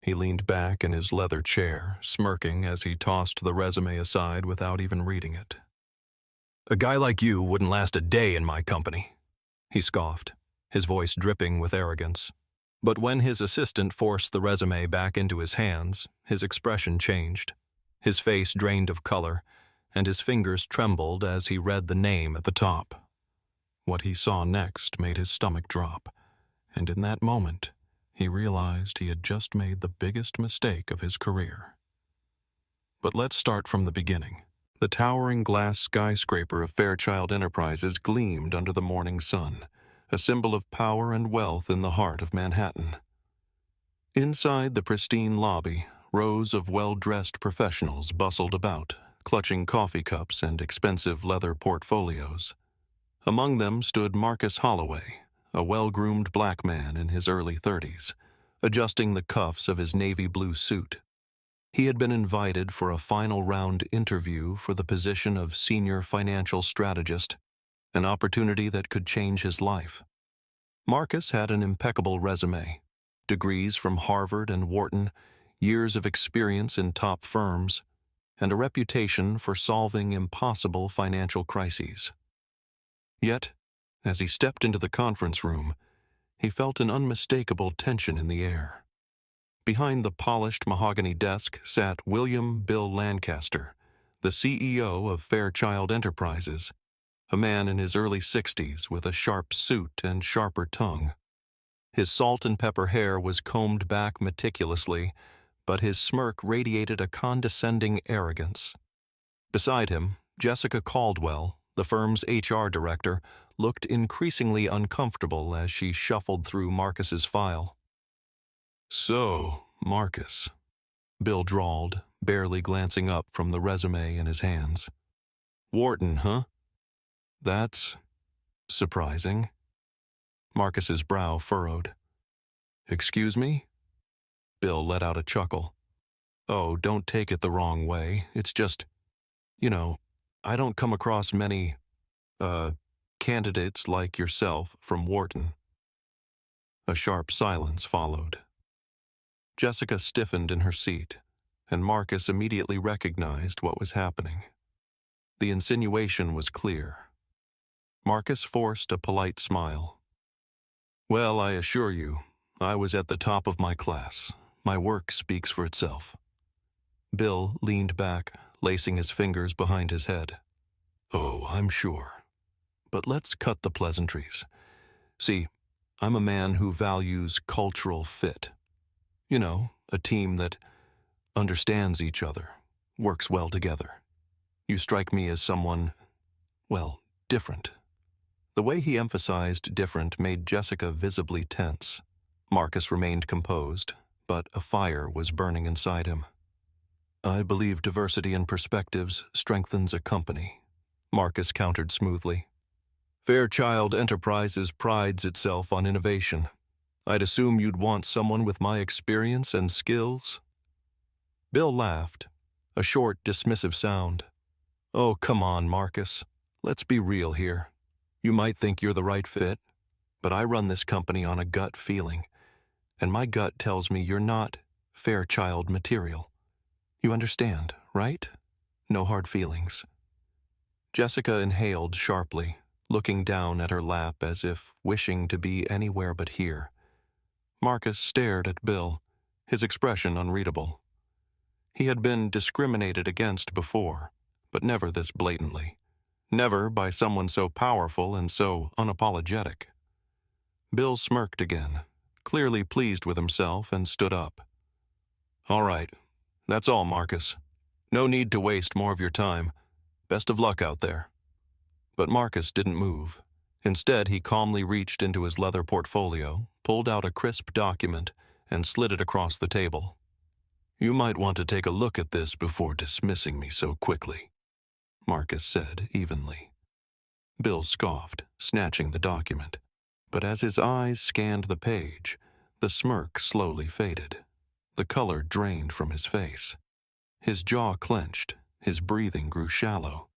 He leaned back in his leather chair, smirking as he tossed the resume aside without even reading it. "A guy like you wouldn't last a day in my company," he scoffed, his voice dripping with arrogance. But when his assistant forced the resume back into his hands, his expression changed. His face drained of color, and his fingers trembled as he read the name at the top. What he saw next made his stomach drop, and in that moment, he realized he had just made the biggest mistake of his career. But let's start from the beginning. The towering glass skyscraper of Fairchild Enterprises gleamed under the morning sun, a symbol of power and wealth in the heart of Manhattan. Inside the pristine lobby, rows of well-dressed professionals bustled about, clutching coffee cups and expensive leather portfolios. Among them stood Marcus Holloway, a well-groomed black man in his early 30s, adjusting the cuffs of his navy blue suit. He had been invited for a final round interview for the position of senior financial strategist, an opportunity that could change his life. Marcus had an impeccable resume, degrees from Harvard and Wharton, years of experience in top firms, and a reputation for solving impossible financial crises. Yet, as he stepped into the conference room, he felt an unmistakable tension in the air. Behind the polished mahogany desk sat William Bill Lancaster, the CEO of Fairchild Enterprises, a man in his early 60s with a sharp suit and sharper tongue. His salt and pepper hair was combed back meticulously, but his smirk radiated a condescending arrogance. Beside him, Jessica Caldwell, the firm's HR director, looked increasingly uncomfortable as she shuffled through Marcus's file. "So, Marcus," Bill drawled, barely glancing up from the resume in his hands. "Wharton, huh? That's surprising." Marcus's brow furrowed. "Excuse me?" Bill let out a chuckle. "Oh, don't take it the wrong way. It's just, I don't come across many, candidates like yourself from Wharton." A sharp silence followed. Jessica stiffened in her seat, and Marcus immediately recognized what was happening. The insinuation was clear. Marcus forced a polite smile. "Well, I assure you, I was at the top of my class. My work speaks for itself." Bill leaned back, lacing his fingers behind his head. "Oh, I'm sure. But let's cut the pleasantries. See, I'm a man who values cultural fit. A team that understands each other, works well together. You strike me as someone, different." The way he emphasized different made Jessica visibly tense. Marcus remained composed, but a fire was burning inside him. "I believe diversity in perspectives strengthens a company," Marcus countered smoothly. "Fairchild Enterprises prides itself on innovation. I'd assume you'd want someone with my experience and skills." Bill laughed, a short, dismissive sound. "Oh, come on, Marcus. Let's be real here. You might think you're the right fit, but I run this company on a gut feeling, and my gut tells me you're not Fairchild material. You understand, right? No hard feelings." Jessica inhaled sharply, looking down at her lap as if wishing to be anywhere but here. Marcus stared at Bill, his expression unreadable. He had been discriminated against before, but never this blatantly. Never by someone so powerful and so unapologetic. Bill smirked again, clearly pleased with himself, and stood up. "All right, that's all, Marcus. No need to waste more of your time. Best of luck out there." But Marcus didn't move. Instead, he calmly reached into his leather portfolio, pulled out a crisp document, and slid it across the table. "You might want to take a look at this before dismissing me so quickly," Marcus said evenly. Bill scoffed, snatching the document. But as his eyes scanned the page, the smirk slowly faded. The color drained from his face. His jaw clenched, his breathing grew shallow.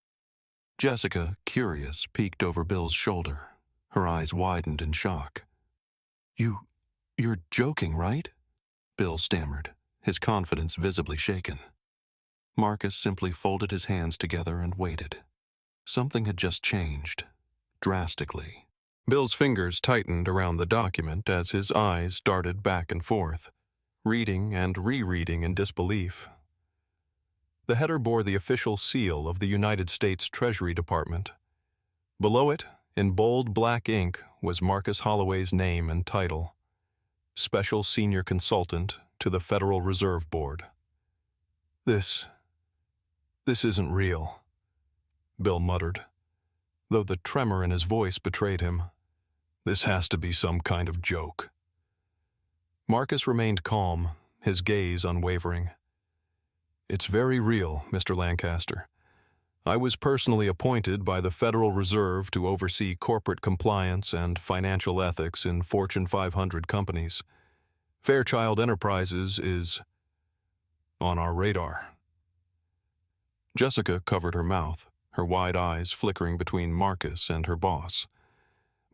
Jessica, curious, peeked over Bill's shoulder. Her eyes widened in shock. You're joking, right?" Bill stammered, his confidence visibly shaken. Marcus simply folded his hands together and waited. Something had just changed, drastically. Bill's fingers tightened around the document as his eyes darted back and forth, reading and rereading in disbelief. The header bore the official seal of the United States Treasury Department. Below it, in bold black ink, was Marcus Holloway's name and title: Special Senior Consultant to the Federal Reserve Board. This isn't real, Bill muttered, though the tremor in his voice betrayed him. This has to be some kind of joke. Marcus remained calm, his gaze unwavering. It's very real, Mr. Lancaster. I was personally appointed by the Federal Reserve to oversee corporate compliance and financial ethics in Fortune 500 companies. Fairchild Enterprises is on our radar. Jessica covered her mouth, her wide eyes flickering between Marcus and her boss.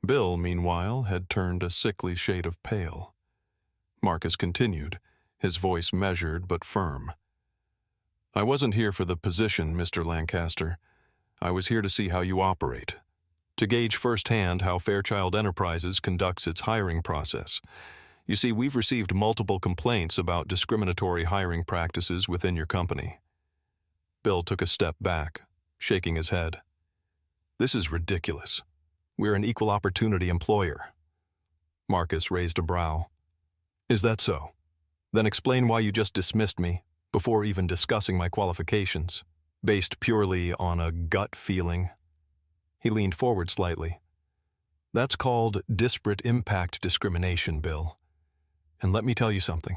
Bill, meanwhile, had turned a sickly shade of pale. Marcus continued, his voice measured but firm. I wasn't here for the position, Mr. Lancaster. I was here to see how you operate, to gauge firsthand how Fairchild Enterprises conducts its hiring process. You see, we've received multiple complaints about discriminatory hiring practices within your company. Bill took a step back, shaking his head. This is ridiculous. We're an equal opportunity employer. Marcus raised a brow. Is that so? Then explain why you just dismissed me, before even discussing my qualifications, based purely on a gut feeling. He leaned forward slightly. That's called disparate impact discrimination, Bill. And let me tell you something.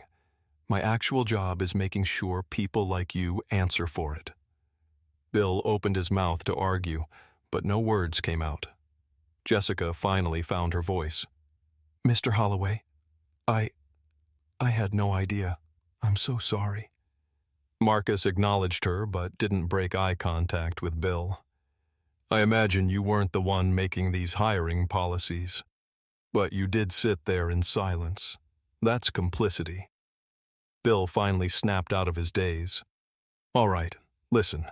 My actual job is making sure people like you answer for it. Bill opened his mouth to argue, but no words came out. Jessica finally found her voice. Mr. Holloway, I had no idea. I'm so sorry. Marcus acknowledged her but didn't break eye contact with Bill. I imagine you weren't the one making these hiring policies, but you did sit there in silence. That's complicity. Bill finally snapped out of his daze. All right, listen.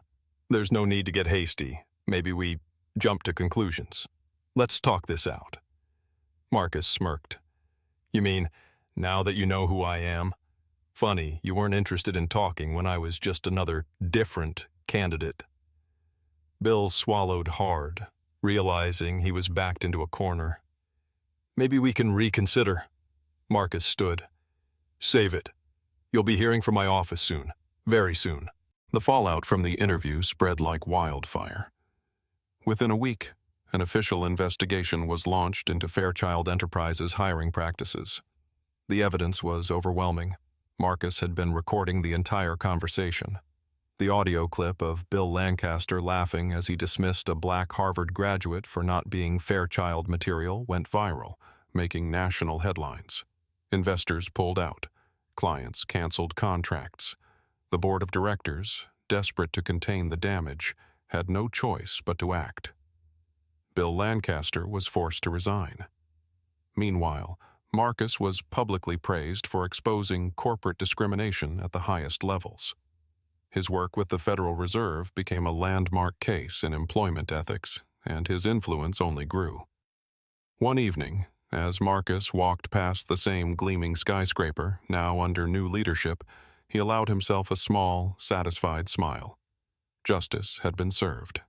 There's no need to get hasty. Maybe we jump to conclusions. Let's talk this out. Marcus smirked. You mean, now that you know who I am? Funny, you weren't interested in talking when I was just another different candidate. Bill swallowed hard, realizing he was backed into a corner. Maybe we can reconsider. Marcus stood. Save it. You'll be hearing from my office soon. Very soon. The fallout from the interview spread like wildfire. Within a week, an official investigation was launched into Fairchild Enterprises' hiring practices. The evidence was overwhelming. Marcus had been recording the entire conversation. The audio clip of Bill Lancaster laughing as he dismissed a black Harvard graduate for not being Fairchild material went viral, making national headlines. Investors pulled out. Clients canceled contracts. The board of directors, desperate to contain the damage, had no choice but to act. Bill Lancaster was forced to resign. Meanwhile, Marcus was publicly praised for exposing corporate discrimination at the highest levels. His work with the Federal Reserve became a landmark case in employment ethics, and his influence only grew. One evening, as Marcus walked past the same gleaming skyscraper, now under new leadership, he allowed himself a small, satisfied smile. Justice had been served.